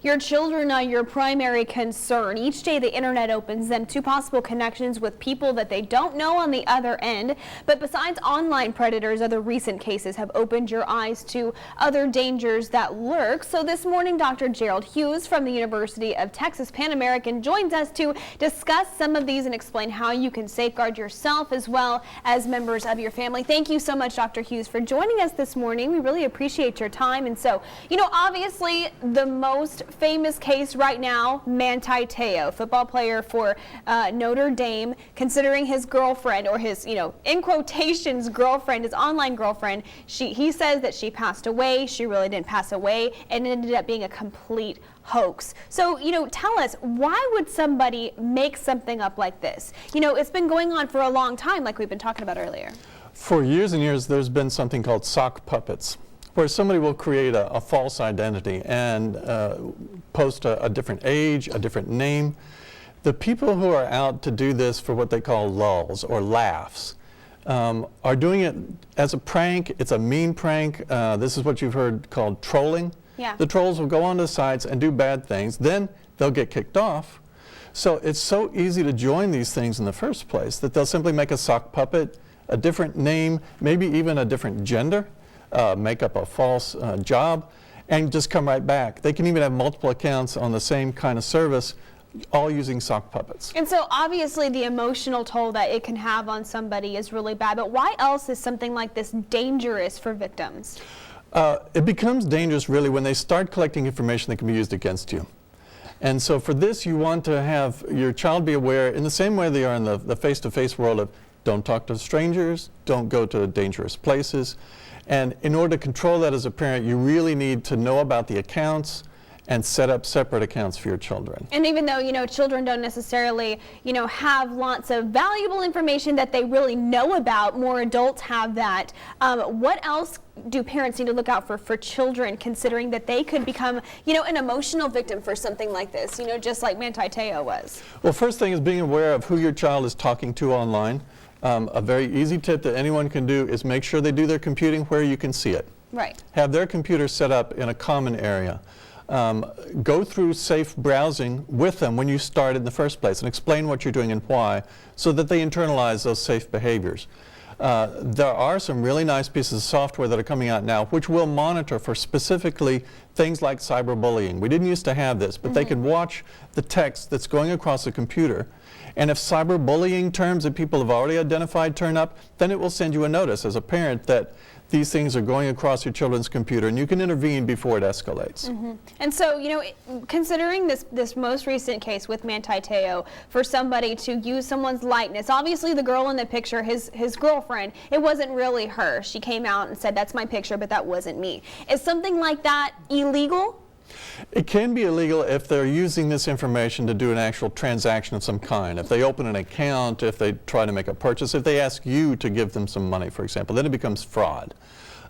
Your children are your primary concern. Each day the internet opens them to possible connections with people that they don't know on the other end. But besides online predators, other recent cases have opened your eyes to other dangers that lurk. So this morning, Dr. Jerald Hughes from the University of Texas Pan American joins us to discuss some of these and explain how you can safeguard yourself as well as members of your family. Thank you so much, Dr. Hughes, for joining us this morning. We really appreciate your time. And so, obviously the most famous case right now, Manti Te'o, football player for Notre Dame, considering his girlfriend, or his, in quotations, girlfriend, his online girlfriend, he says that she passed away. She really didn't pass away, and it ended up being a complete hoax. So, tell us, why would somebody make something up like this? It's been going on for a long time, like we've been talking about earlier. For years and years, there's been something called sock puppets, where somebody will create a false identity and post a different age, a different name. The people who are out to do this for what they call lulz or laughs are doing it as a prank. It's a mean prank. This is what you've heard called trolling. Yeah. The trolls will go onto the sites and do bad things. Then they'll get kicked off. So it's so easy to join these things in the first place that they'll simply make a sock puppet, a different name, maybe even a different gender, make up a false job, and just come right back. They can even have multiple accounts on the same kind of service, all using sock puppets. And so obviously the emotional toll that it can have on somebody is really bad, but why else is something like this dangerous for victims? It becomes dangerous really when they start collecting information that can be used against you. And so for this, you want to have your child be aware in the same way they are in the face-to-face world of don't talk to strangers, don't go to dangerous places. And in order to control that as a parent, you really need to know about the accounts and set up separate accounts for your children. And even though, children don't necessarily, have lots of valuable information that they really know about, more adults have that. What else do parents need to look out for children, considering that they could become, an emotional victim for something like this, just like Manti Te'o was? Well, first thing is being aware of who your child is talking to online. A very easy tip that anyone can do is make sure they do their computing where you can see it. Right. Have their computer set up in a common area. Go through safe browsing with them when you start in the first place and explain what you're doing and why, so that they internalize those safe behaviors. There are some really nice pieces of software that are coming out now which will monitor for specifically things like cyberbullying. We didn't used to have this, but they can watch the text that's going across the computer, and if cyberbullying terms that people have already identified turn up, then it will send you a notice as a parent that these things are going across your children's computer, and you can intervene before it escalates. And so, considering this most recent case with Manti Te'o, for somebody to use someone's likeness, obviously the girl in the picture, his girlfriend, it wasn't really her. She came out and said, that's my picture, but that wasn't me. Is something like that illegal? It can be illegal if they're using this information to do an actual transaction of some kind. If they open an account, if they try to make a purchase, if they ask you to give them some money, for example, then it becomes fraud.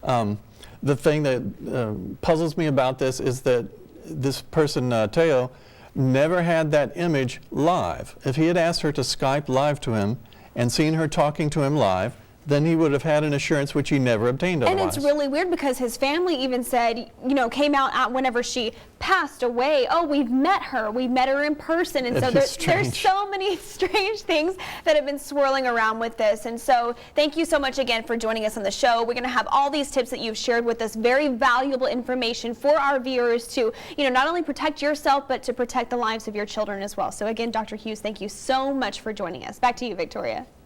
The thing that puzzles me about this is that this person, Te'o, never had that image live. If he had asked her to Skype live to him and seen her talking to him live, then he would have had an assurance which he never obtained otherwise. And it's really weird because his family even said, came out whenever she passed away, oh, we met her in person. And so there's so many strange things that have been swirling around with this. And so thank you so much again for joining us on the show. We're going to have all these tips that you've shared with us, very valuable information for our viewers to, not only protect yourself, but to protect the lives of your children as well. So again, Dr. Hughes, thank you so much for joining us. Back to you, Victoria.